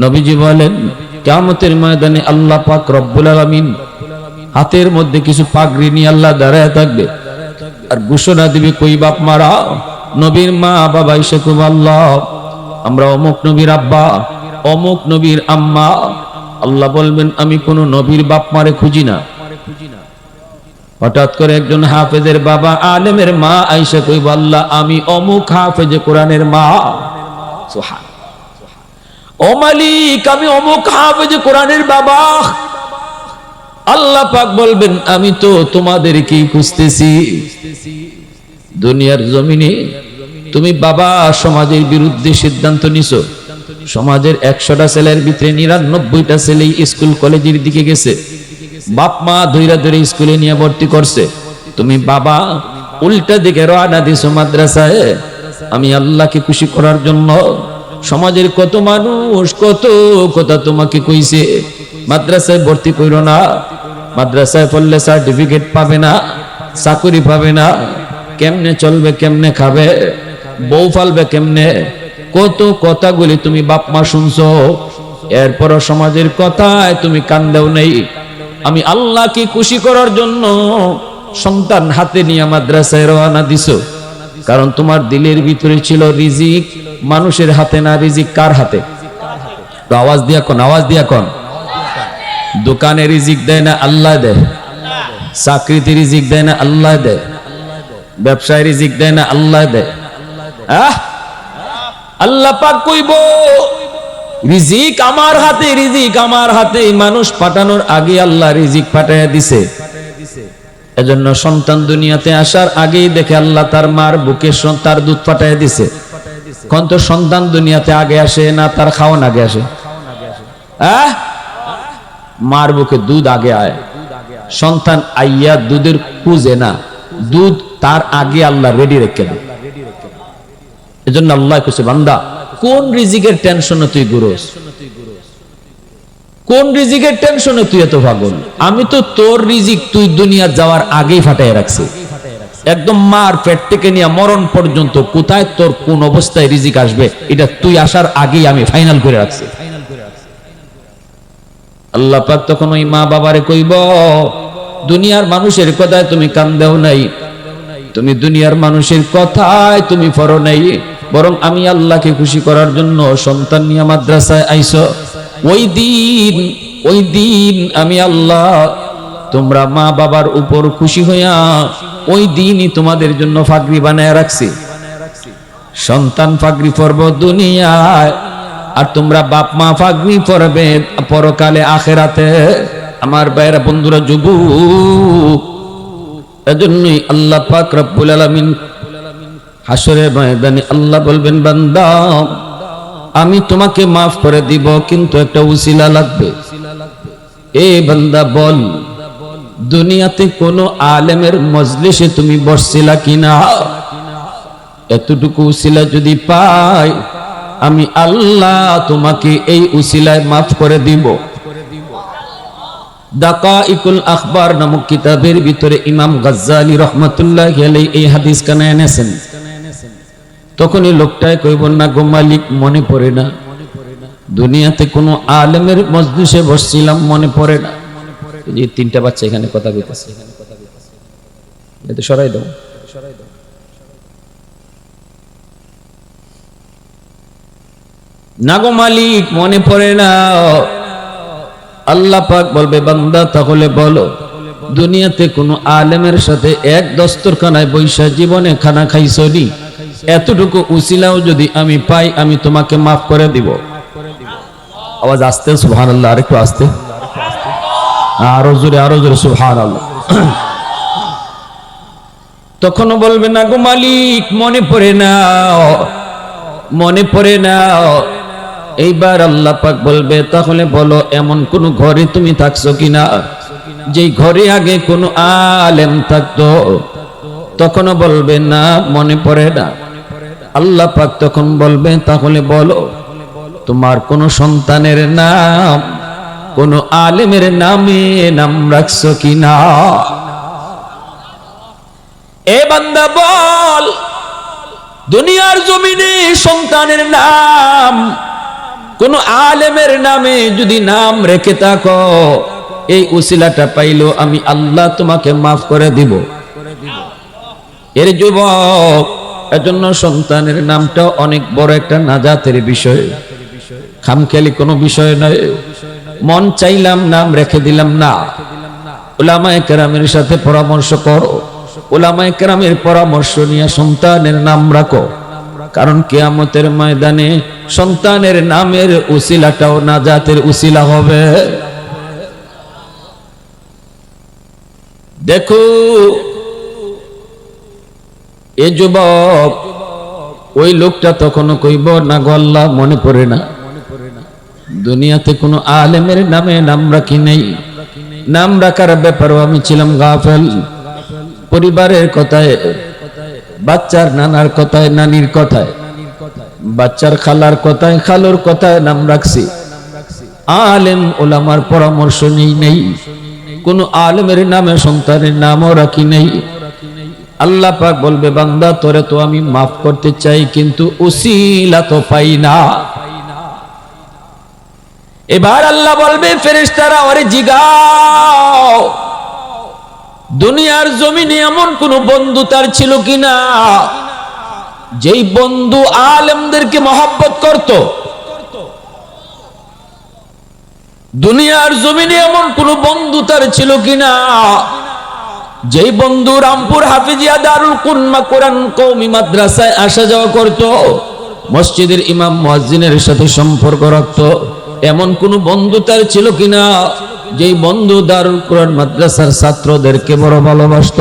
নবীজি বলেন কিয়ামতের ময়দানে আল্লাহ পাক রব্বুল আলামিন হাতের মধ্যে কিছু পাগড়ি নিয়ে আল্লাহ দাঁড়ায় থাকবে আর ঘোষণা দিবে, কই বাপ মারা? নবীর মা বাবা এসে কইবে, আল্লাহ আমরা অমুক নবীর আব্বা, অমুক নবীর আম্মা। আল্লাহ বলবেন আমি কোন নবীর বাপ মারে খুঁজি না। হঠাৎ করে একজন হাফেজের বাবা, আলেমের মা আয়েশা কইবে, আল্লাহ আমি অমুক হাফেজে কোরআনের মা। সুবহান। ও মালিক আমি অমুক হাফেজে কোরআনের বাবা। আল্লাহ পাক বলবেন আমি তো তোমাদেরকেই খুঁজতেছি। দুনিয়ার জমিনে তুমি বাবা সমাজের বিরুদ্ধে সিদ্ধান্ত নিছো, সমাজের 100টা ছেলের ভিতরে 99টা ছেলেই স্কুল কলেজের দিকে গেছে, বাপ মা ধইরা ধরে স্কুলে নিয়ে ভর্তি করছে, তুমি বাবা উল্টা দিকে রওনা দিছো মাদ্রাসায়। আমি আল্লাহকে খুশি করার জন্য সমাজের কত মানুষ কত কথা তোমাকে কইছে মাদ্রাসায় ভর্তি কইরো না, মাদ্রাসায় পড়লে সার্টিফিকেট পাবে না, চাকরি পাবে না, কেমনে চলবে, কেমনে খাবে, বউ ফালবে কেমনে, কত কথাগুলি তুমি বাপ মা শুনছো। এরপর সমাজের কথায় তুমি কান দাও নাই। আমি আল্লাহকে খুশি করার জন্য সন্তান হাতে নিয়ে মাদ্রাসায় রওনা দিছো, কারণ তোমার দিলের ভিতরে ছিল রিজিক মানুষের হাতে না, রিজিক কার হাতে? আওয়াজ দিয়া কোন, আওয়াজ দিয়া কোন। দোকানে রিজিক দেয় না আল্লাহ দেয়, চাকরিতে রিজিক দেয় না আল্লাহ দেয়, ব্যবসায় রিজিক দেয় না আল্লাহ দেয়। আল্লাহ পাক কইব রিজিক আমার হাতে, রিজিক আমার হাতে। মানুষ পাঠানোর আগে আল্লাহ রিজিক পাঠাইয়া দিছে। এজন্য সন্তান দুনিয়াতে আসার আগেই দেখে আল্লাহ তার মার বুকে তার দুধ পাঠাইয়া দিছে। কোন তো সন্তান দুনিয়াতে আগে আসে না তার খাওয়ান আগে আসে? মার বুকে দুধ আগে আয়, সন্তান আইয়া দুধের খুঁজে না, দুধ তার আগে আল্লাহ রেডি রেখে দেয়। এজন্য আল্লাহ কইছে বান্দা কোন রিজিকের টেনশনে তুই ঘুরোস, কোন রিজিকের টেনশনে তুই এত পাগল? আমি তো তোর রিজিক তুই দুনিয়া যাওয়ার আগেই ফাটাই রাখছি, একদম মার পেট থেকে নিয়ে মরণ পর্যন্ত কোথায় তোর কোন অবস্থায় রিজিক আসবে এটা তুই আসার আগেই আমি ফাইনাল করে রাখছি। আল্লাহ পাক তখন ওই মা বাবারে কইব দুনিয়ার মানুষের কথায় তুমি কান দাও নাই, তুমি দুনিয়ার মানুষের কথায় তুমি পড়ো নাই, বরং আমি আল্লাহকে খুশি করার জন্য সন্তান নিয়ে মাদ্রাসায় আইছো। ওই দিন আমি আল্লাহ তোমরা মা বাবার উপর খুশি হইয়া ওই দিনই তোমাদের জন্য ফাগরি বানায় রাখছি। সন্তান ফাগরি পরব দুনিয়ায়, আর তোমরা বাপ মা ফাগরি পরবে পরকালে আখেরাতে। আমার ভাইরা বন্ধুরা যুবক, এজন্যই আল্লাহ পাক রব্বুল আলামিন হাসরের ময়দানে আল্লাহ বলবেন বান্দা আমি তোমাকে মাফ করে দিব, কিন্তু একটা উসিলা লাগবে। এ বান্দা বল দুনিয়াতে কোন আলেমের মজলিসে তুমি বসছিলা কিনা? এতটুকু উসিলা যদি পাই আমি আল্লাহ তোমাকে এই উসিলায় মাফ করে দিব। দাকাইকুল আখবার নামক কিতাবের ভিতরে ইমাম গাজ্জালি রাহমাতুল্লাহি আলাইহি এই হাদিস কানে এনেছেন। তখন এই লোকটাই কইব না গো মালিক মনে পড়ে না, দুনিয়াতে কোনো আলেমের মজলিসে বসছিলাম মনে পড়ে না। এই তিনটা বাচ্চা এখানে কথা কইতেছে, এটা সরাই দাও। না গো মালিক মনে পড়ে না। আল্লাহ পাক বলবে বান্দা তাহলে বলো দুনিয়াতে কোনো আলেমের সাথে এক দস্তরখানায় বৈশা জীবনে খানা খাইছো নি? এতটুকু উসিলাও যদি আমি পাই আমি তোমাকে মাফ করে দিব। আওয়াজ আসতে সুবহানাল্লাহ, আরেকটু আসতে, আরো জোরে সুবহানাল্লাহ। তখনও বলবে না গো মালিক মনে পড়ে না, মনে পড়ে না। এইবার আল্লাহ পাক বলবে তাহলে বলো এমন কোন ঘরে তুমি থাকছো কিনা যেই ঘরে আগে কোন আলেম থাকতো? তখনও বলবে না মনে পড়ে না। আল্লাহ পাক তখন বলবে তাহলে বলো তোমার কোন সন্তানের নাম কোন আলেমের নামে নাম রাখছো কিনা? এ বান্দা বল দুনিয়ার জমিনে সন্তানের নাম কোন আলেমের নামে যদি নাম রেখে থাকো, এই উসিলাটা পাইলো আমি আল্লাহ তোমাকে মাফ করে দিব। এর যুবক, এজন্য সন্তানের নামটা অনেক বড় একটা নাজাতের বিষয়, খামখেয়ালি কোনো বিষয় নয়। মন চাইলাম নাম রেখে দিলাম না, উলামায়ে কেরামের সাথে পরামর্শ করো, উলামায়ে কেরামের পরামর্শ নিয়ে সন্তানের নাম রাখো। কারণ কিয়ামতের ময়দানে সন্তানের নামের উসিলাটাও নাজাতের উসিলা হবে। দেখো এ যুবক, ওই লোকটা তখনও কইব না গো আল্লাহ মনে পড়ে না, দুনিয়াতে কোনো আলেমের নামে নাম রাখি নেই, নাম রাখার ব্যাপারেও আমি ছিলাম গাফেল। পরিবারের কথায়, বাচ্চার নানার কথায়, নানির কথায়, বাচ্চার খালার কথায়, খালুর কথায় নাম রাখছি, আলেম ওলামার পরামর্শ নেই, কোন আলেমের নামে সন্তানের নামও রাখি নেই। আল্লাহ পাক বলবে বান্দা তোরে তো আমি মাফ করতে চাই, কিন্তু উসিলা তো পাই না। এবার আল্লাহ বলবে ফেরেশতারা ওরে জিগাও, দুনিয়ার জমিনে এমন কোন বন্ধু তার ছিল কিনা যেই বন্ধু আলেমদেরকে মহব্বত করত? দুনিয়ার জমিনে এমন কোন বন্ধু তার ছিল কিনা যেই বন্ধু রামপুর হাফিজিয়া দারুল কুনমা কোরআন কওমি মাদ্রাসায় আসা যাওয়া করত, মসজিদের ইমাম মুয়াজ্জিনের সাথে সম্পর্ক রাখত? এমন কোন বন্ধু তার ছিল কিনা যেই বন্ধু দারুল কোরআন মাদ্রাসার ছাত্রদেরকে বড় ভালোবাসত,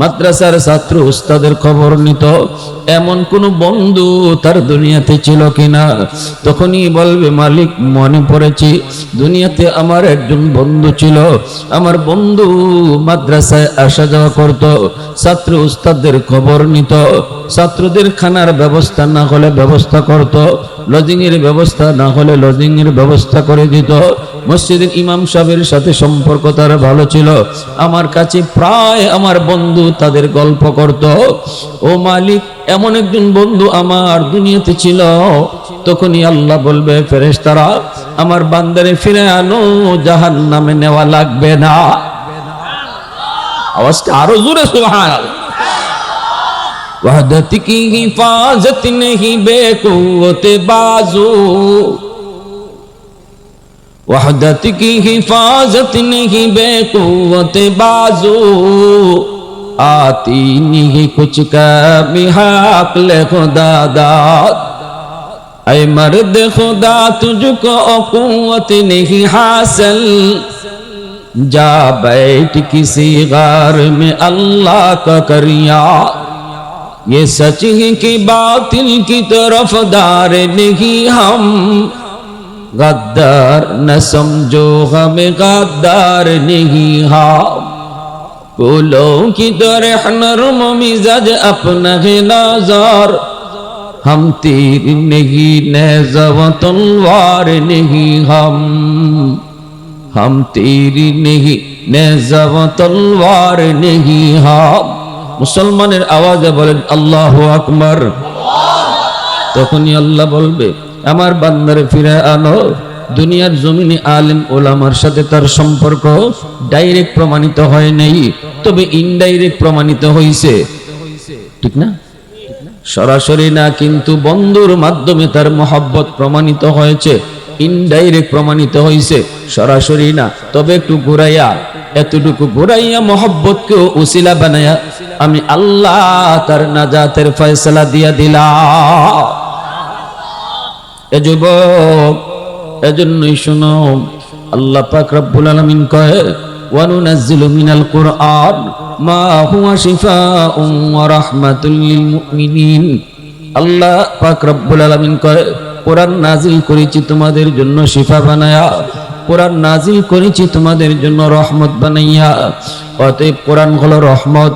মাদ্রাসার ছাত্র উস্তাদের খবর নিত? এমন কোন বন্ধু তার দুনিয়াতে ছিল কিনা? তখনই বলবে মালিক মনে পড়েছি, দুনিয়াতে আমার একজন বন্ধু ছিল, আমার বন্ধু মাদ্রাসায় আসা যাওয়া করত, ছাত্র উস্তাদের খবর নিত, ছাত্রদের খানার ব্যবস্থা না হলে ব্যবস্থা করত, লজিং এর ব্যবস্থা না হলে লজিং এর ব্যবস্থা করে দিত, মসজিদের ইমাম সাহেবের সাথে সম্পর্ক তার ভালো ছিল, আমার কাছে প্রায় আমার বন্ধু তাদের গল্প করত। ও মালিক, এমন একজন বন্ধু আমার দুনিয়াতে ছিল। তখনই আল্লাহ বলবে ফেরেশতারা আমার বান্দারে ফিরে আনো, জাহান্নামে নেওয়া লাগবে না। আওয়াজটা আরো জোরে সুবহানাল্লাহ। वहदत की हिफाजत नहीं बेकुव्वत बाजू, वहदत की हिफाजत नहीं बेकुव्वत बाजू, आती नहीं कुछ कमी हक़ खुदा दाद, ऐ मर्द खुदा तुझको कुव्वत नहीं हासिल, जा बैठ किसी गार में अल्लाह का करिया, ये सच है कि बातिल की तरफ दार नहीं हम, गद्दार न समझो हमें गद्दार नहीं हम, फूलों की तरह नरम मिजाज अपना है नज़र, हम तीर नहीं नेज़ा व तलवार नहीं हम तीर नहीं नेज़ा व तलवार नहीं हम। মুসলমানের আওয়াজে বলেন আল্লাহু আকবার। তখনই আল্লাহ বলবে আমার বান্দারে ফিরে আনো। দুনিয়ার জমিনে আলেম ওলামার সাথে তার সম্পর্ক ডাইরেক্ট প্রমাণিত হয় নাই, তবে ইনডাইরেক্ট প্রমাণিত হয়েছে, ঠিক না? সরাসরি না, কিন্তু বন্ধুর মাধ্যমে তার মহব্বত প্রমাণিত হয়েছে, ইনডাইরেক্ট প্রমাণিত হয়েছে, সরাসরি না। তবে একটু ঘুরাইয়া, এতটুকু ঘুরাইয়া মহব্বতকেও উসিলা বানায়া আমি আল্লাহ তার নাজাতের ফয়সালা দিয়া দিলাম। এ যুবক, এজন্যই শুনো আল্লাহ পাক রব্বুল আলামিন কয় ওয়া নুনাজ্জিলু মিনাল কুরআন মা হুয়া শিফাউন ওয়া রাহমাতুল লিল মুমিনিন। আল্লাহ পাক রব্বুল আলামিন কয় কোরআন নাজিল করেছি তোমাদের জন্য শিফা বানায়া, কোরআন নাজিল করেছি তোমাদের জন্য রহমত বানাইয়া। অতএব কোরআন হলো রহমত,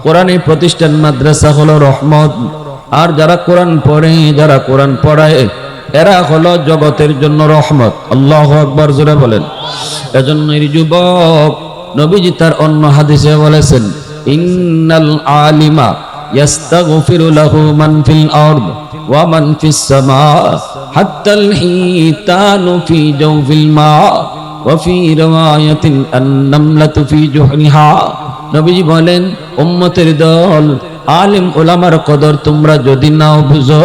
কোরআনের প্রতিষ্ঠান মাদ্রাসা হলো রহমত, আর যারা কোরআন পড়ে, যারা কোরআন পড়ায়, এরা হলো জগতের জন্য রহমত। আল্লাহু আকবার, জোরে বলেন। এজন্য যুবক, নবীজি তার অন্য হাদিসে বলেছেন ইন্নাল আলিমা ইয়াস্তাগফিরু লাহু মান ফিল আরদ ওয়া মান ফিস সামা হাত্তাল হিতানু ফি জাওফিল মা ওয়া ফি রিওয়ায়াতিন আন-নামলাতু ফি জুহরিহা। নবীজি বলেন, উম্মতের দল, আলেম ওলামার কদর তোমরা যদি নাও বুঝো,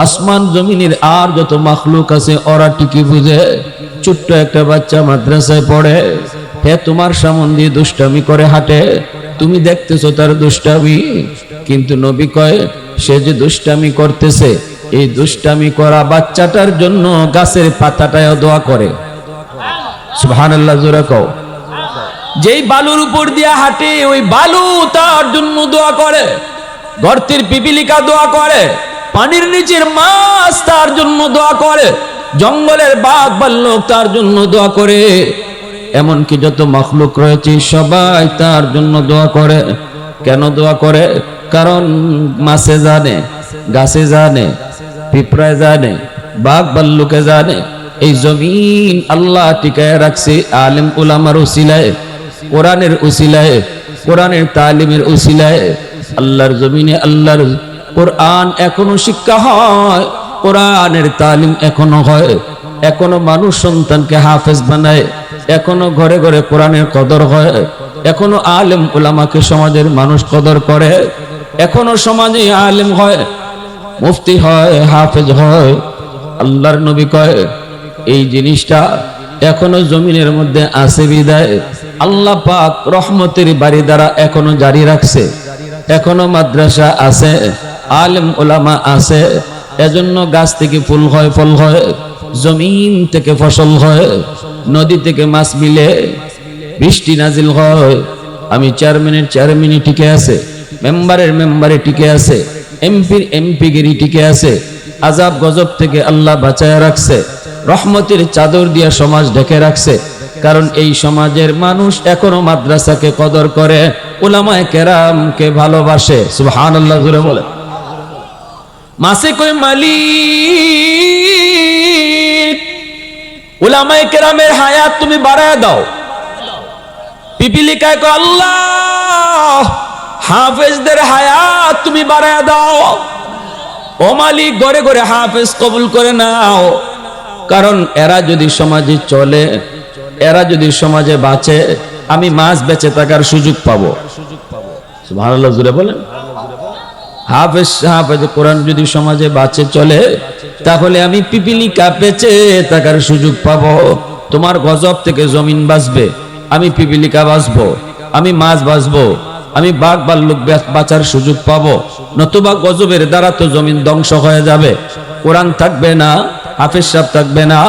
আসমান জমিনের আর যত মাখলুক আছে ওরা ঠিকই বুঝে। ছোট্ট একটা বাচ্চা মাদ্রাসায় পড়ে, হে তোমার সামনে দিয়ে দুষ্টামি করে হাঁটে, তুমি দেখতেছো তার দুষ্টামি, কিন্তু নবী কয় সে যে দুষ্টামি করতেছে, এই দুষ্টামি করা বাচ্চাটার জন্য গাছের পাতাটায় দোয়া করে। সুবহানাল্লাহ, জোরে কও। যেই বালুর উপর দিয়া হাঁটে ওই বালু তার জন্য দোয়া করে, গর্তের পিপিলিকা দোয়া করে, পানির নিচের মাছ তার জন্য দোয়া করে, জঙ্গলের বাঘ ভাল্লুক তার জন্য দোয়া করে, এমনকি যত মাখলুক রয়েছে সবাই তার জন্য দোয়া করে। কেন দোয়া করে? কারণ মাছে জানে, গাছে জানে, পিঁপড়ায় জানে, বাঘ ভাল্লুকে জানে এই জমিন আল্লাহ টিকায় রাখছে আলেম উলামার উসিলায়, কোরআনের উসিলায়, কোরআনের তালিমের উসিলায়। আল্লাহর জমিনে আল্লাহর কোরআন এখনো শিক্ষা হয়, কোরআনের তালিম এখনো হয়, এখনো মানুষ সন্তানকে হাফেজ বানায়, এখনো ঘরে ঘরে কোরআনের কদর হয়, এখনো আলেম উলামাকে সমাজের মানুষ কদর করে, এখনো সমাজে আলেম হয়, মুফতি হয়, হাফেজ হয়। আল্লাহর নবী কয় এই জিনিসটা এখনো জমিনের মধ্যে আছে বিদায় আল্লাহ পাক রহমতের বাড়ি দ্বারা এখনো জারি রাখছে, এখনো মাদ্রাসা আছে, আলেম ওলামা আছে। এজন্য গাছ থেকে ফুল হয়, ফল হয়, জমিন থেকে ফসল হয়, নদী থেকে মাছ মিলে, বৃষ্টি নাজিল হয়। আমি চেয়ারম্যানে টিকে আছে, মেম্বারের মেম্বারে টিকে আছে, এমপির এমপিগিরি টিকে আছে। আজাব গজব থেকে আল্লাহ বাঁচায় রাখছে, রহমতের চাদর দিয়া সমাজ ঢেকে রাখছে। কারণ এই সমাজের মানুষ এখনো মাদ্রাসাকে কদর করে, উলামায়ে কেরামকে ভালোবাসে। সুবহানাল্লাহ, জোরে বলে। মাসে কই মালিক, উলামায়ে কেরামের হায়াত তুমি বাড়ায় দাও। পিপিলিকায় কয় আল্লাহ হাফেজদের হায়াত তুমি বাড়ায় দাও। ও মালিক, ঘরে ঘরে হাফেজ কবুল করে নাও, কারণ এরা যদি সমাজে চলে, এরা যদি সমাজে বাঁচে, আমি মাছ বেঁচে থাকার সুযোগ পাবো। সুবহানাল্লাহ, জোরে বলেন। হাফেজ কোরআন যদি সমাজে বাঁচে চলে, তাহলে আমি পিপিলিকা বেঁচে থাকার সুযোগ পাবো। তোমার গজব থেকে জমিন বাঁচবে, আমি পিপিলিকা বাঁচবো, আমি মাছ বাঁচবো, আমি বাঘ ভাল্লুক বাঁচার সুযোগ পাবো। নতুবা গজবের দ্বারা তো জমিন ধ্বংস হয়ে যাবে, কোরআন থাকবে না, হাফেজ সাহেব থাকবে না,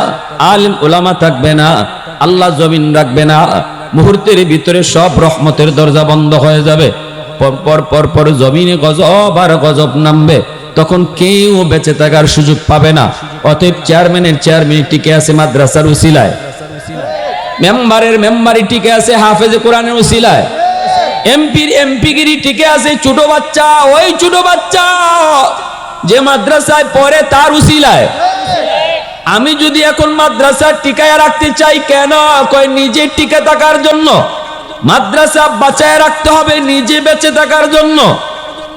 আলেম ওলামা থাকবে না, আল্লাহ জমিন রাখবে না, মুহূর্তের ভিতরে সব রহমতের দরজা বন্ধ হয়ে যাবে। পর জমিনে গজব আর গজব নামবে, তখন কেউ বেঁচে থাকার সুযোগ পাবে না। অতএব চেয়ারম্যান টিকে আছে মাদ্রাসার উসিলায়, মেম্বারের মেম্বারি টিকে আছে হাফেজে কোরআনের উসিলায়, এমপির এমপিগিরি টিকে আছে ছোট বাচ্চা, ওই ছোট বাচ্চা যে মাদ্রাসায় পড়ে তার উসিলায়। আমি যদি এখন মাদ্রাসা টিকায় রাখতে চাই, কেন? কয় নিজে টিকে থাকার জন্য। মাদ্রাসা বাঁচায় রাখতে হবে নিজে বেঁচে থাকার জন্য।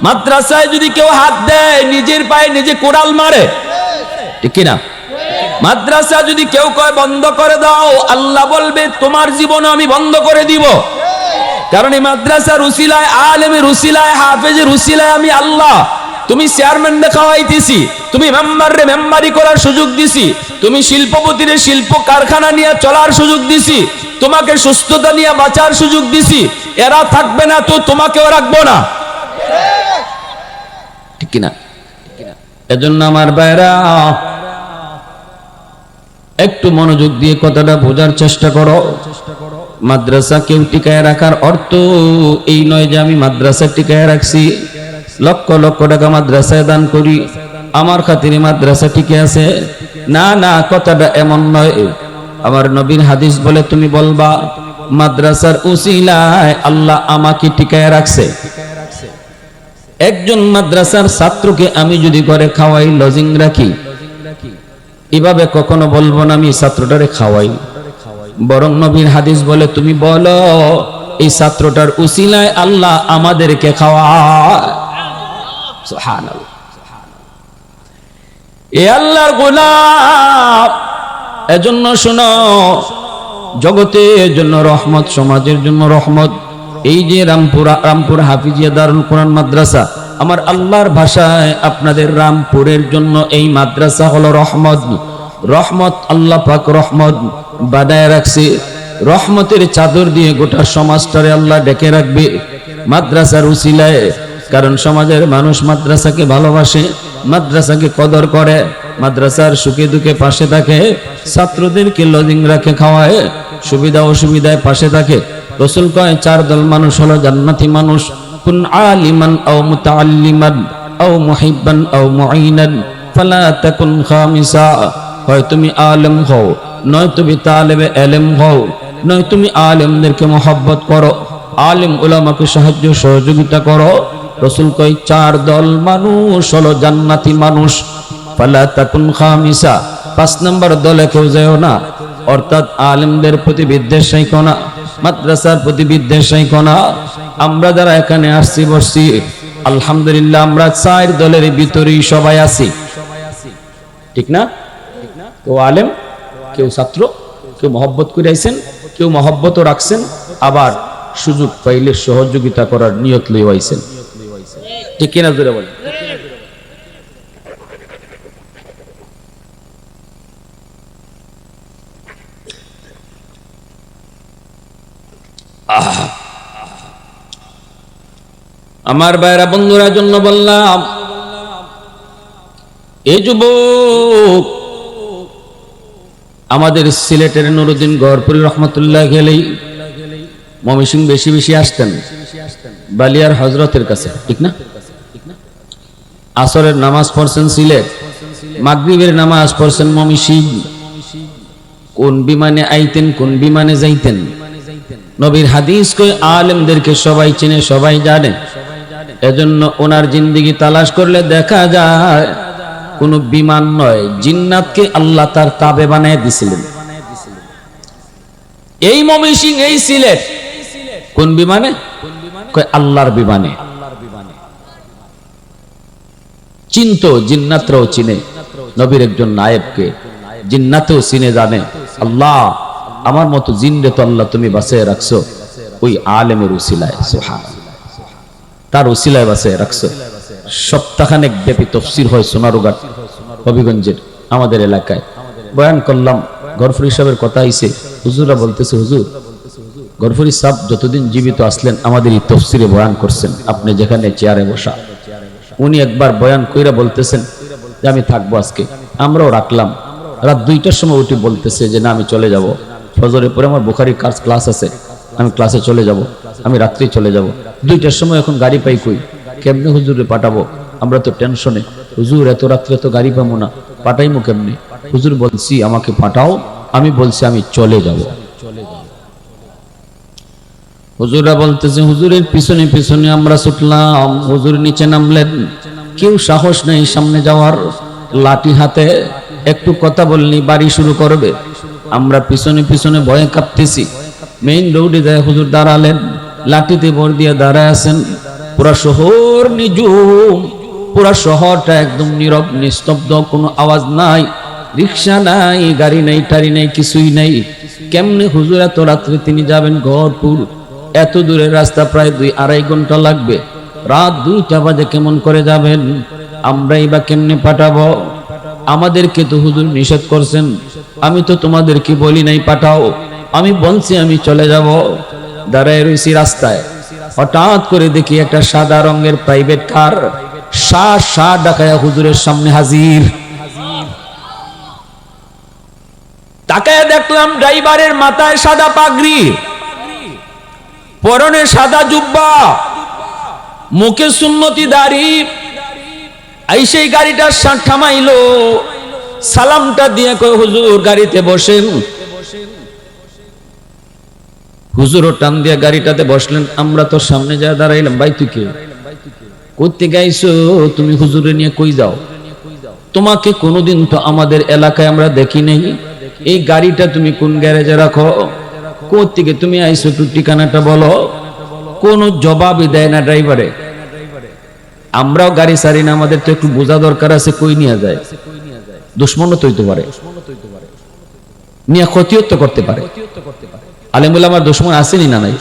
মাদ্রাসায় যদি কেউ হাত দেয়, নিজের পায়ে নিজে কোড়াল মারে, ঠিক কিনা? মাদ্রাসা যদি কেউ কয় বন্ধ করে দাও, আল্লাহ বলবে তোমার জীবন আমি বন্ধ করে দিব। কারণ এই মাদ্রাসার উসিলায়, আলেমের উসিলায়, হাফেজের উসিলায় আমি আল্লাহ। তুমি চেয়ারম্যান দেখাইতেছি, তুমি মেম্বারে মেম্বারি করার সুযোগ দিছি, তুমি শিল্পপতির শিল্প কারখানা নিয়ে চলার সুযোগ দিছি, তোমাকে সুস্থতা নিয়ে বাঁচার সুযোগ দিছি। এরা থাকবে না তো তোমাকেও রাখবো না, ঠিক কিনা? এজন্য আমার ভাইরা একটু মনোযোগ দিয়ে কথাটা বোঝার চেষ্টা করো। মাদ্রাসা কেউ টিকায় রাখার অর্থ এই নয় যে আমি মাদ্রাসা টিকায় রাখছি, লক্ষ লক্ষ টাকা মাদ্রাসায় দান করি, আমার খাতিরে মাদ্রাসা টিকে আছে। না না, কথাটা এমন নয়। আমার নবীর হাদিস বলে তুমি বলবা মাদ্রাসার উসিলায় আল্লাহ আমাকে টিকায় রাখছে। একজন মাদ্রাসার ছাত্রকে আমি যদি করে খাওয়াই, লজিং রাখি, এভাবে কখনো বলবো না আমি ছাত্রটারে খাওয়াই। বরং নবীর হাদিস বলে তুমি বলো এই ছাত্রটার উসিলায় আল্লাহ আমাদেরকে খাওয়ায়। সুবহানাল্লাহ। এ আল্লাহর গোলাম, এজন্য শোনো, জগতের জন্য রহমত, সমাজের জন্য রহমত। এই যে রামপুর হাফিজিয়া দারুল কোরআন মাদ্রাসা, আমার আল্লাহর ভাষায় আপনাদের রামপুরের জন্য এই মাদ্রাসা হলো রহমত। রহমত, আল্লাহ পাক রহমত বানায় রাখছে। রহমতের চাদর দিয়ে গোটা সমাজটারে আল্লাহ ডেকে রাখবে মাদ্রাসার উসিলায়। কারণ সমাজের মানুষ মাদ্রাসাকে ভালোবাসে, মাদ্রাসাকে কদর করে, মাদ্রাসার সুখে দুঃখে পাশে থাকে, ছাত্রদেরকে লজিং রাখে, খাওয়ায়, সুবিধা অসুবিধায় পাশে থাকে। রাসূল কয় 4 দল মানুষ হলো জান্নাতি মানুষ, কুন আলিমান আও মুতাআল্লিমান আও মুহিব্বান আও মুঈনান ফালা তাকুন খামিসা। হয় তুমি আলেম হও, নয় তুমি তালেবে ইলম হও, নয় তুমি আলেমদেরকে মহব্বত করো, আলেম উলামাকে সাহায্য সহযোগিতা করো। রাসূল কয় 4 দল মানুষ হলো জান্নাতি মানুষ, ফালা তাকুন খামিসা, 5 নম্বর দলে কেউ যাও না। অর্থাৎ আলেমদের প্রতি বিদ্বেষ রাখো না, মাদ্রাসার প্রতি বিদ্বেষ রাখো না। আমরা যারা এখানে আসছি বসছি, আলহামদুলিল্লাহ আমরা 4 দলের ভিতরেই সবাই আছি, ঠিক না? কেউ আলেম, কেউ ছাত্র, কেউ মহব্বত করে আইছেন, কেউ মহব্বতও রাখছেন, আবার সুযোগ পাইলে সহযোগিতা করার নিয়ত লইয়া আইছেন, ঠিক কিনা জোরে বলেন। আমার ভাইরা বন্ধুরা জন্য বললাম, এই যুবক আমাদের সিলেটের নুরুদ্দিন গহরপুরি রহমতুল্লাহ গেলেই ময়মনসিংহ বেশি বেশি আসতেন বালিয়ার হজরতের কাছে, ঠিক না? আসরের নামাজ পড়ছেন সিলেট, মাগরিবের নামাজ পড়ছেন ময়মনসিংহ। কোন বিমানে আইতেন, কোন বিমানে যাইতেন, নবীর হাদিস কই আলেমদেরকে সবাই চিনে, সবাই জানে। এজন্য ওনার জিন্দেগি তালাশ করলে দেখা যায় কোন বিমান নয়, জিন্নাতকে আল্লাহ তার তাবে বানায় দিছিলেন। এই ময়মনসিংহ, এই সিলেট কোন বিমানে? কয় আল্লাহর বিমানে। চিনতো, জিন্নাতরাও চিনে নবীর একজন নায়েবকে, জিন্নাতেও চিনে জানে। আল্লাহ আমার মতো জিনরে তো আল্লাহ তুমি বাঁচিয়ে রাখছো ওই আলেমের উসিলায়, সুবহানাল্লাহ, তার উসিলায় বাঁচিয়ে রাখছো। সপ্তাহখানেক ব্যাপী তাফসীর হয় সোনারুঘাট হবিগঞ্জের আমাদের এলাকায়। বয়ান করলাম, গফুরি সাহেবের কথা আইছে, হুজুররা বলতেছে হুজুর গফুরি সাহেব যতদিন জীবিত আসলেন আমাদের এই তাফসীরে বয়ান করছেন, আপনি যেখানে চেয়ারে বসা। উনি একবার বয়ান কইরা বলতেছেন যে আমি থাকবো আজকে, আমরাও রাখলাম। রাত 2টার সময় উঠে বলতেছে যে না আমি চলে যাব, ফজরের পরে আমার বুখারীর ক্লাস আছে, আমি ক্লাসে চলে যাব, আমি রাত্রি চলে যাব। 2টার সময় এখন গাড়ি পাই কই, কেমনে হুজুরে পাঠাবো? আমরা তো টেনশনে, হুজুর এত রাত্রে তো গাড়ি পাবো না, পাঠাইমু কেমনে? হুজুর বলছি আমাকে পাঠাও, আমি বলছি আমি চলে যাব। হুজুররা বলতেছে হুজুরের পিছনে পিছনে আমরা ছুটলাম, হুজুর নিচে নামলেন, কেউ সাহস নেই সামনে যাওয়ার, লাঠি হাতে, একটু কথা বলনি বাড়ি শুরু করবে। আমরা পিছনে পিছনে ভয়ে কাঁপতেছি। মেইন রোডে যায় হুজুর দাঁড়ালেন, লাঠিতে ভর দিয়ে দাঁড়ায় আছেন। পুরা শহর নিঝুম, পুরা শহরটা একদম নীরব নিস্তব্ধ, কোনো আওয়াজ নাই, রিক্সা নাই, গাড়ি নাই, টাড়ি নাই, কিছুই নাই। কেমনে হুজুর এত রাত্রে তিনি যাবেন গহরপুর? এত দূরের রাস্তা, প্রায় 2-2.5 ঘন্টা লাগবে। রাত 2টা বাজে কেমন করে যাবেন? আমরাই বা কেমনে পাঠাবো? আমাদেরকে তো হুজুর নিষেধ করছেন, আমি তো তোমাদেরকে বলি নাই পাঠাও, আমি বলছি আমি চলে যাব। দাঁড়ায় রয়েছি রাস্তায়, হঠাৎ করে দেখি একটা সাদা রঙের প্রাইভেট কার শা ডাকায়া হুজুরের সামনে হাজির। তাকায় দেখলাম ড্রাইভারের মাথায় সাদা পাগড়ি, পরনে সাদা জুব্বা, মুখে সুন্নতি দাড়ি। আইসেই গাড়িটা থামাইলো, সালামটা দিয়ে কয় হুজুর গাড়িতে বসেন। হুজুরও টান দিয়ে গাড়িটাতে বসলেন। আমরা তো সামনে যা দাঁড়াইলাম, ভাই তুই কে, করতে গাইছো তুমি, হুজুরে নিয়ে কই যাও? তোমাকে কোনোদিন তো আমাদের এলাকায় আমরা দেখি নাই, এই গাড়িটা তুমি কোন গ্যারেজে রাখো, কোত্থেকে তুমি আইছো, একটু ঠিকানাটা বলো। কোনো জবাবই দেয় না ড্রাইভারে। আমরাও গাড়ি সারি না, আমাদের তো একটু বোঝা দরকার আছে কই নিয়ে যায়। দুশ্মনও তো হইতে পারে, নিয়ে ক্ষতিও তো করতে পারে। আলেমুল আমার দুশ্মন আসেনি না নাই?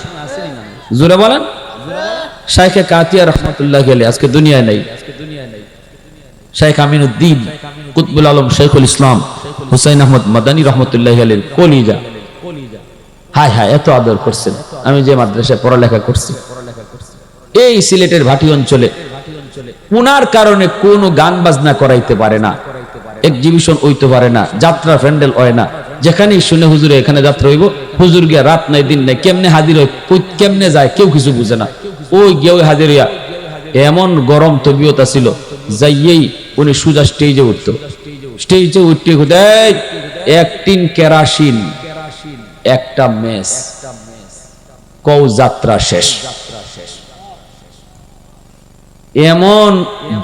জোরে বলেন। শাইখে কাতিয়া রহমতুল্লাহ আলাইহি আজকে দুনিয়ায় নাই। শাইখ আমিনুদ্দিন কুতবুল আলম শাইখুল ইসলাম হুসাইন আহমদ মাদানী রহমতুল্লাহ আলাইহির কলিজা, হায় হায় এত আদর করছেন। আমি যে মাদ্রাসায় পড়ালেখা করছি এই সিলেটের ভাটি অঞ্চলে, উনার কারণে কোনো গান বাজনা করাইতে পারে না, এক্সিবিশন হইতে পারে না, যাত্রা প্যান্ডেল হয় না। যেখানেই শুনে হুজুরে এখানে যাত্রা হইব, হুজুর গিয়া রাত নাই দিন নাই কেমনে হাজির হয়, কেমনে যায় কেউ কিছু বুঝে না। ওই গিয়ে হাজির হইয়া এমন গরম তবিয়তা ছিল, যাইয়েই উনি সুজা স্টেজে উঠতো। স্টেজে উঠতে এক টিন কেরাসিন, একটা মেস, কৌ যাত্রা শেষ। এমন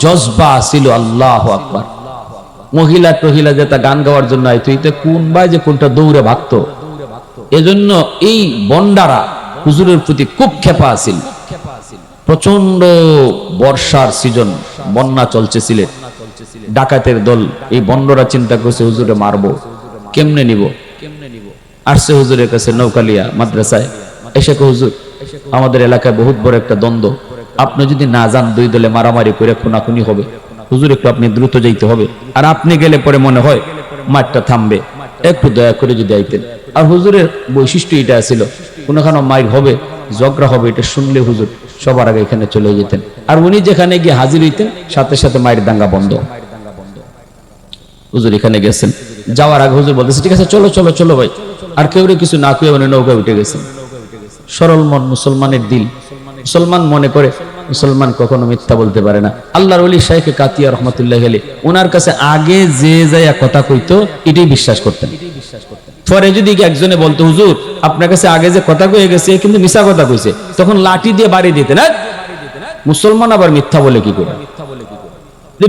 জজবা ছিল, আল্লাহু আকবার। মহিলা টহিলা যেটা গান গাওয়ার জন্য আইতো, এতে কোন ভাই যে কোনটা দৌড়ে ভাগতো। এজন্য এই বন্ডারা হুজুরের প্রতি খুব ক্ষেপা আছিল। প্রচন্ড বর্ষার সিজন, বন্যা চলছে সিলেট। ডাকাতের দল এই বন্ডরা চিন্তা করছে হুজুরে মারবো, কেমনে নিব। আসছে হুজুরের কাছে নৌকালিয়া মাদ্রাসায়, এসে হুজুর আমাদের এলাকায় বহুত বড় একটা দ্বন্দ্ব, আপনি যদি না যান দুই দলে মারামারি করে খুনাখুনি হবে, হুজুর একটু আপনি দ্রুত যাইতে হবে, আর আপনি গেলে পরে মনে হয় মাঠটা থামবে, একটু দয়া করে যদি আইতেন। আর হুজুরের বৈশিষ্ট্য এটা ছিল, কোনখানে মাইর হবে ঝগড়া হবে এটা শুনলে হুজুর সবার আগে এখানে চলে যেতেন। আর উনি যেখানে গিয়ে হাজির হইতেন সাথে সাথে মায়ের দাঙ্গা বন্ধ। হুজুর এখানে গেছেন, যাওয়ার আগে হুজুর বলতেছে ঠিক আছে চলো চলো চলো ভাই, আর কেউ কিছু না কেউ মানে নৌকা উঠে গেছেন। সরল মন মুসলমানের দিল, মুসলমান মনে করে মুসলমান কখনো মিথ্যা বলতে পারে না। আল্লাহর ওলি শাইখে কাতিয়া রহমতুল্লাহ আলাইহি ওনার কাছে আগে যে যাইয়া কথা কইতো এটাই বিশ্বাস করতেন। পরে যদি একজনে বলতো হুজুর আপনার কাছে আগে যে কথা কয়ে গেছে কিন্তু মিছা কথা কইছে, তখন লাঠি দিয়ে বাড়ি দিতেন। না মুসলমান আবার মিথ্যা বলে কি করে,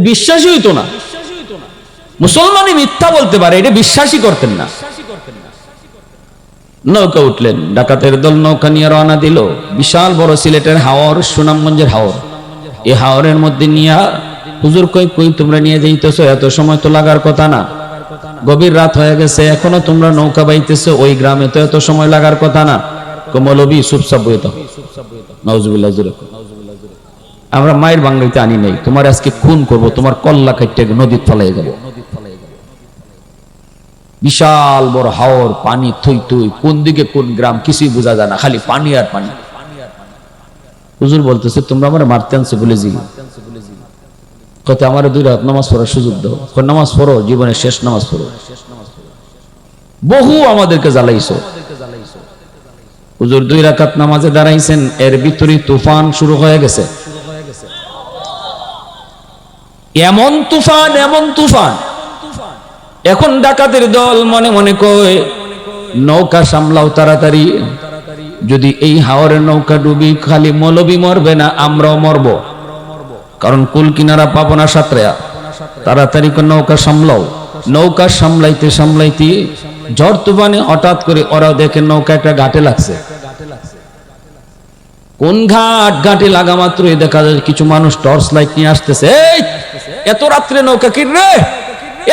বিশ্বাসই হইতো না। মুসলমানই মিথ্যা বলতে পারে এটা বিশ্বাসই করতেন না। নৌকা উঠলেন, ডাকাতের দল নৌকা নিয়ে রওনা দিল। বিশাল বড় সিলেটের হাওর, সুনামগঞ্জের হাওর। এই হাওরের মধ্যে নিয়ে হুজুর কই কই তোমরা নিয়ে যাইতেছো, এত সময় তো লাগার কথা না, গভীর রাত হয়ে গেছে, এখনো তোমরা নৌকা বাইতেছো, ওই গ্রামে তো এত সময় লাগার কথা না। মৌলবী চুপচাপ বইতে, নাউজুবিল্লাহ জুরে, আমরা মায়ের বাংলাতে আনি নাই, তোমার আজকে খুন করব, তোমার কল্লা কাটতে নদীর ফলাই যাব। বিশাল বড় হাওর, পানি থই থই, কোন দিকে কোন গ্রাম কিছুই বোঝা যায় না, খালি পানি আর পানি। হুজুর বলতেছে তোমরা আমার মারতে আনছো বলে জি, কত আমার 2 রাত নামাজ পড়ার সুযোগ দাও, নামাজ পড়ো, জীবনের শেষ নামাজ পড়ো। বহু আমাদেরকে জ্বালাইছো। হুজুর 2 রাকাত নামাজে দাঁড়াইছেন, এর ভিতরে তুফান শুরু হয়ে গেছে। এমন তুফান, এমন তুফান। এখন ডাকাতের দল মনে মনে কয় নৌকা সামলাও তাড়াতাড়ি, যদি এই হাওরের নৌকা ডুবি খালি মৌলবী মরবে না, আমরাও মরব, কারণ কুল কিনারা পাবো না সাঁতরা, তাড়াতাড়ি করে নৌকা সামলাও। নৌকা সামলাইতে সামলাইতে ঝড় তুফানে হঠাৎ করে ওরা দেখে নৌকা একটা ঘাটে লাগছে। কোন ঘাট, ঘাটে লাগা মাত্র দেখা যায় কিছু মানুষ টর্চ লাইট নিয়ে আসতেছে। এত রাত্রে নৌকা কিনরে,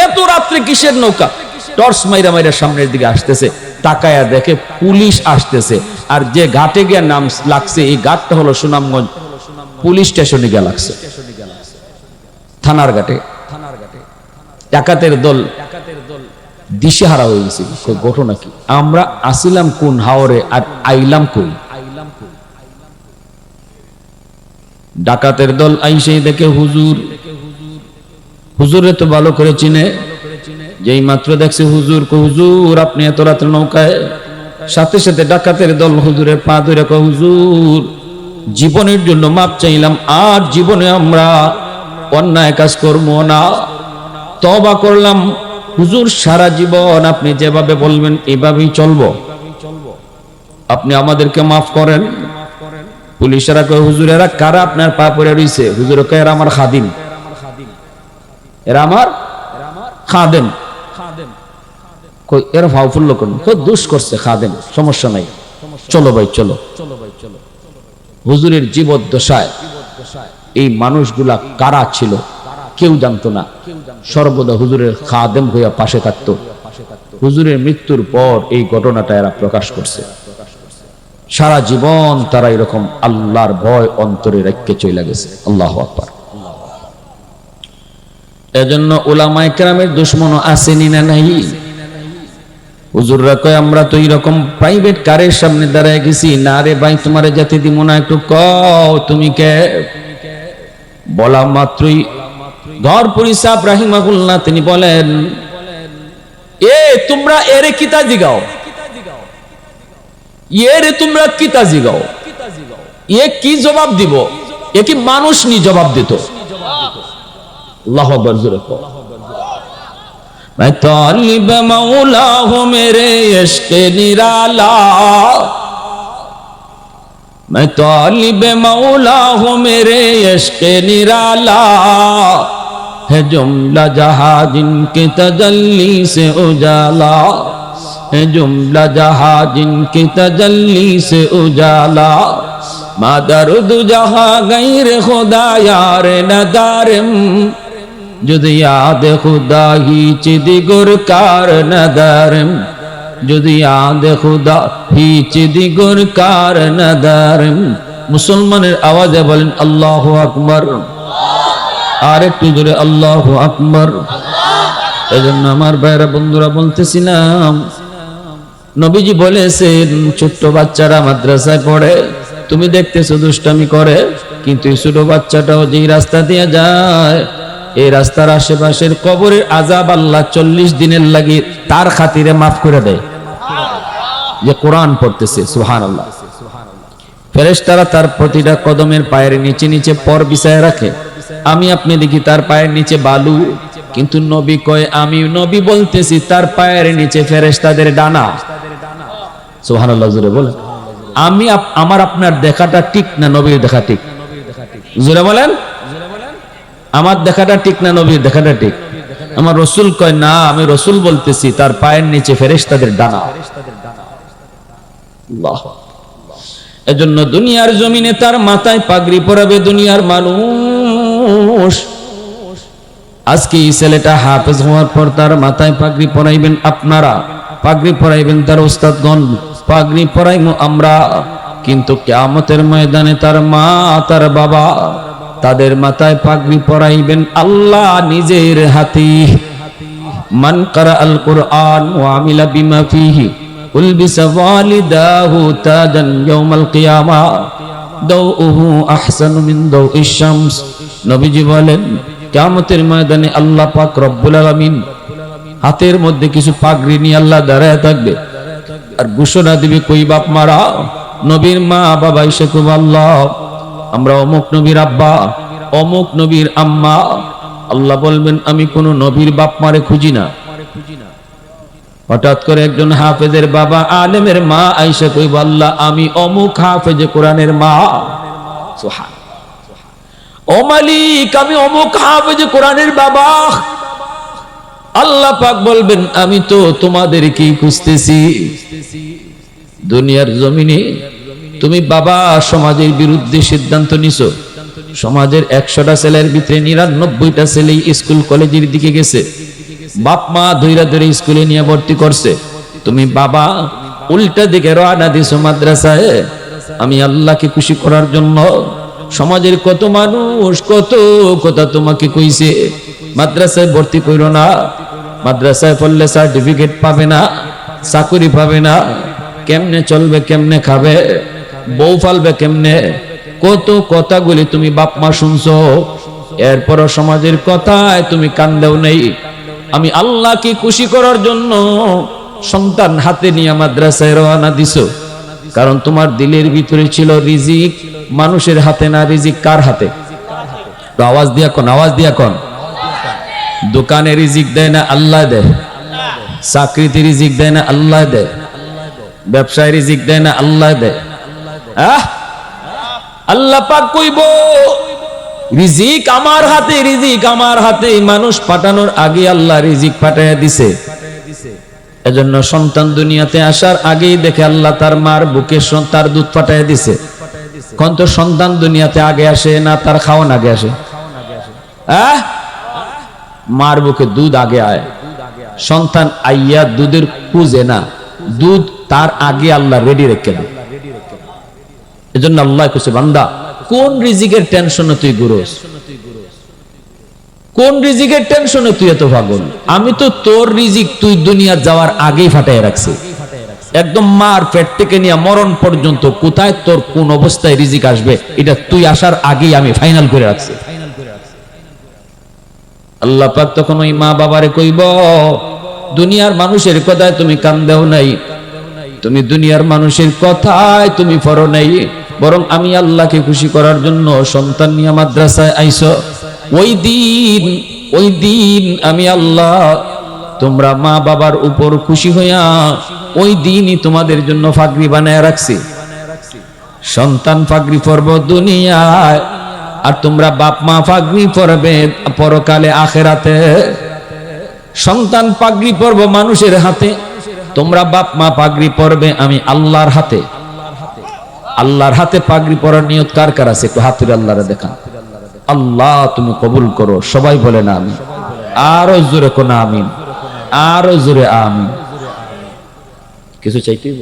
এত রাত্রে কিসের নৌকা? টর্চ মাইরা মাইরা সামনের দিকে আসতেছে, তাকায়া দেখে পুলিশ আসতেছে। আর যে ঘাটে গিয়ে নাম লাগছে এই ঘাটটা হলো সুনামগঞ্জ পুলিশ স্টেশনে গিয়ে লাগছে, থানার ঘাটে। ডাকাতের দল দিশেহারা হয়ে গেছে, ঘটনা কি? আমরা আসিলাম কোন হাওরে আর আইলাম কোন? ডাকাতের দল আইসে দেখে হুজুর, হুজুরে তো ভালো করে চিনে, যেই মাত্র দেখছে হুজুর, হুজুর আপনি এত রাত্রে নৌকায়? সাথে সাথে ডাকাতের দল হুজুরের পা ধরে কয় হুজুর জীবনের জন্য মাপ চাইলাম, আর জীবনে আমরা অন্যায় কাজ করবো না, তওবা করলাম হুজুর, সারা জীবন আপনি যেভাবে বলবেন এভাবেই চলবো, আপনি আমাদেরকে মাফ করেন। পুলিশেরা কয় হুজুর এরা কারা আপনার পা পড়ে রইছে? হুজুর কয় এরা আমার খাদিম, এরা আমার খাদেম। কই এরা ভাউফুল্ল কোন? কই দোষ করছে খাদেম, সমস্যা নাই, চলো ভাই চলো। হুজুরের জীবদ্দশায় এই মানুষগুলা কারা ছিল কেউ জানতো না, সর্বদা হুজুরের খাদেম হইয়া পাশে থাকতো। হুজুরের মৃত্যুর পর এই ঘটনাটা এরা প্রকাশ করছে। সারা জীবন তারা এরকম আল্লাহর ভয় অন্তরে রেখে চলে গেছে। আল্লাহু আকবার। এজন্য উলামায়ে কেরামের দুশমনও আসেনি না নাই? হুজুররা কয় আমরা তো এরকম প্রাইভেট কারের সামনে দাঁড়ায় গেছি, না রে ভাই তোমারে যেতে দিব না, একটু কও তুমি কে। বলা মাত্রই ঘরপুরি সাহেব রাহিমাহুল্লাহ তিনি বলেন, এ তোমরা এরে কিতা জিগাও, এরে তোমরা কিতা জিগাও, এ কি জবাব দিব? এ কি মানুষ নি জবাব দিত? আল্লাহু আকবার জোরে কও। मैं तालिब मौला हूँ मेरे इश्क निराला, मैं तालिब मौला हूँ मेरे इश्क निराला, है जुमला जहाँ जिनके तजल्ली से उजाला, है जुमला जहाँ जिनके तजल्ली से उजाला, मादरुद जहाँ गैर खुदा यार नदारम, যদি याद खुदा ही चिदिगुर कार नदारम, যদি याद खुदा ही चिदिगुर कार नदारम। মুসলমানের আওয়াজে বলেন আল্লাহু আকবার, আর একটু জোরে আল্লাহু আকবার। এজন্য আমার ভাইরা বন্ধুরা বলতেছিলাম, নবীজি বলেছেন ছোট্ট বাচ্চারা মাদ্রাসায় পড়ে, তুমি দেখতেছো দুষ্টামি করে, কিন্তু এই ছোট বাচ্চাটাও যেই রাস্তা দিয়ে যায়, এই রাস্তার আশেপাশের কবরের আযাব আল্লাহ 40 দিনের লাগি তার খাতিরে মাফ করে দেয়, যে কোরআন পড়তেছে। সুবহানাল্লাহ। ফেরেশতারা তার প্রতিটা কদমের পায়ের নিচে নিচে পর বিছায় রাখে। আমি আপনি দেখি তার পায়ের নিচে বালু, কিন্তু নবী কয়, আমি নবী বলতেছি তার পায়ের নিচে ফেরেশতাদের ডানা। সুবহানাল্লাহ জোরে বলেন। আমি আমার আপনার দেখাটা ঠিক না নবীর দেখা ঠিক? জোরে বলেন। আমার দেখাটা ঠিক না নবীর দেখাটা ঠিক? আমার রাসূল কয় না, আমি রাসূল বলতেছি তার পায়ের নিচে ফেরেশতাদের ডানা। আল্লাহ। এজন্য দুনিয়ার জমিনে তার মাথায় পাগড়ি পরাবে দুনিয়ার মানুষ। আজকে এই ছেলেটা হাফেজ হওয়ার পর তার মাথায় পাগড়ি পরাইবেন আপনারা, পাগড়ি পরাইবেন তার উস্তাদগণ, পাগড়ি পরাইবো আমরা, কিন্তু কিয়ামতের ময়দানে তার মা তার বাবা তাদের মাথায় পাগড়ি পরাইবেন আল্লাহ নিজের হাতে। মান কারা আল কুরআন ওয়া আমিলা বিমা ফিহি উলবিসা ওয়ালিদাহু তাজান ইয়াউমাল কিয়ামা দাউহু আহসানু মিন দাউইশ শামস। নবীজি বলেন কিয়ামতের ময়দানে আল্লাহ পাক রব্বুল আলামিন হাতের মধ্যে কিছু পাগড়ি নিয়ে আল্লাহ দাঁড়ায় থাকবে, আর ঘোষণা দিবে, কই বাপ মারা? নবীর মা বাবা এসে কইবে, আল্লাহ আমরা অমুক নবীর আব্বা, অমুক নবীর আম্মা। আল্লাহ বলবেন আমি কোন নবীর বাপ মারে খুঁজি না। হঠাৎ করে একজন হাফেজের বাবা আলেমের মা আয়েশা কইব, আল্লাহ আমি অমুক হাফেজে কোরআনের মা। সুবহানাল্লাহ। ও মালিক আমি অমুক হাফেজে কোরআনের বাবা। আল্লাহ পাক বলবেন আমি তো তোমাদেরকেই খুঁজতেছি। দুনিয়ার জমিনে তুমি বাবা সমাজের বিরুদ্ধে সিদ্ধান্ত নিছো, সমাজের 100টা ছেলের ভিতরে 99টা ছেলে স্কুল কলেজের দিকে গেছে, বাপ মা ধৈরা ধরে স্কুলে নিয়ে ভর্তি করছে, তুমি বাবা উল্টা দিকে রওনা দিছো মাদ্রাসায়। আমি আল্লাহকে খুশি করার জন্য সমাজের কত মানুষ কত কথা তোমাকে কইছে মাদ্রাসায় ভর্তি কইরো না, মাদ্রাসায় পড়লে সার্টিফিকেট পাবে না, চাকরি পাবে না, কেমনে চলবে, কেমনে খাবে, বউ ফালবে কেমনে, কত কথাগুলি তুমি বাপ মা শুনছো, এরপরও সমাজের কথায় তুমি কান দাও নেই। আমি আল্লাহকে খুশি করার জন্য সন্তান হাতে নিয়ে মাদ্রাসায় রওনা দিছো, কারণ তোমার দিলের ভিতরে ছিল রিজিক মানুষের হাতে না, রিজিক কার হাতে? আওয়াজ দিয়া কোন, আওয়াজ দিয়া কোন। দোকানে রিজিক দেয় না আল্লাহ দেয়, চাকরিতে রিজিক দেয় না আল্লাহ দেয়, ব্যবসায় রিজিক দেয় না আল্লাহ দেয়। আল্লাহ পাক কইব রিজিক আমার হাতে, রিজিক আমার হাতে। মানুষ পাঠানোর আগে আল্লাহ রিজিক পাঠাইয়া দিছে। এজন্য সন্তান দুনিয়াতে আসার আগেই দেখে আল্লাহ তার মার বুকে তার দুধ পাঠাইয়া দিছে। কোন তো সন্তান দুনিয়াতে আগে আসে না তার খাওয়ান আগে আসে? মার বুকে দুধ আগে আয়, সন্তান আইয়া দুধের খুঁজে না, দুধ তার আগে আল্লাহ রেডি রেখে দেয়। এজন্য আল্লাহ কইছে, বান্দা কোন রিজিকের টেনশনে তুই ঘুরোস? কোন রিজিকের টেনশনে তুই এত পাগল? আমি তো তোর রিজিক তুই দুনিয়া যাওয়ার আগেই ফাটাই রাখছি। একদম মার পেট থেকে নিয়ে মরণ পর্যন্ত কোথায় তোর কোন অবস্থায় রিজিক আসবে এটা তুই আসার আগেই আমি ফাইনাল করে রাখছি। আল্লাহ পাক তখন ওই মা বাবারে কইব, দুনিয়ার মানুষের কথায় তুমি কান দেও নাই, তুমি দুনিয়ার মানুষের কথায় তুমি পড়ো নাই, বরং আমি আল্লাহকে খুশি করার জন্য সন্তান নিয়ে মাদ্রাসায় আইছো। ওই দিন আমি আল্লাহ তোমরা মা বাবার উপর খুশি হইয়া ওই দিনই তোমাদের জন্য ফাগরি বানায় রাখছি। সন্তান ফাগরি পরব দুনিয়ায়, আর তোমরা বাপ মা পাগড়ি পরবে পরকালে আখেরাতে। সন্তান পাগড়ি পরব মানুষের হাতে, তোমরা বাপ মা পাগড়ি পরবে আমি আল্লাহর হাতে। আল্লাহর হাতে পাগড়ি পরার নিয়ত কার কার আছে? একটু হাত তুলে আল্লাহরে দেখান। আল্লাহ তুমি কবুল করো। সবাই বলে না আমিন। আরো জোরে কোন আমিন, আরো জোরে আমিন। কিছু চাইতেই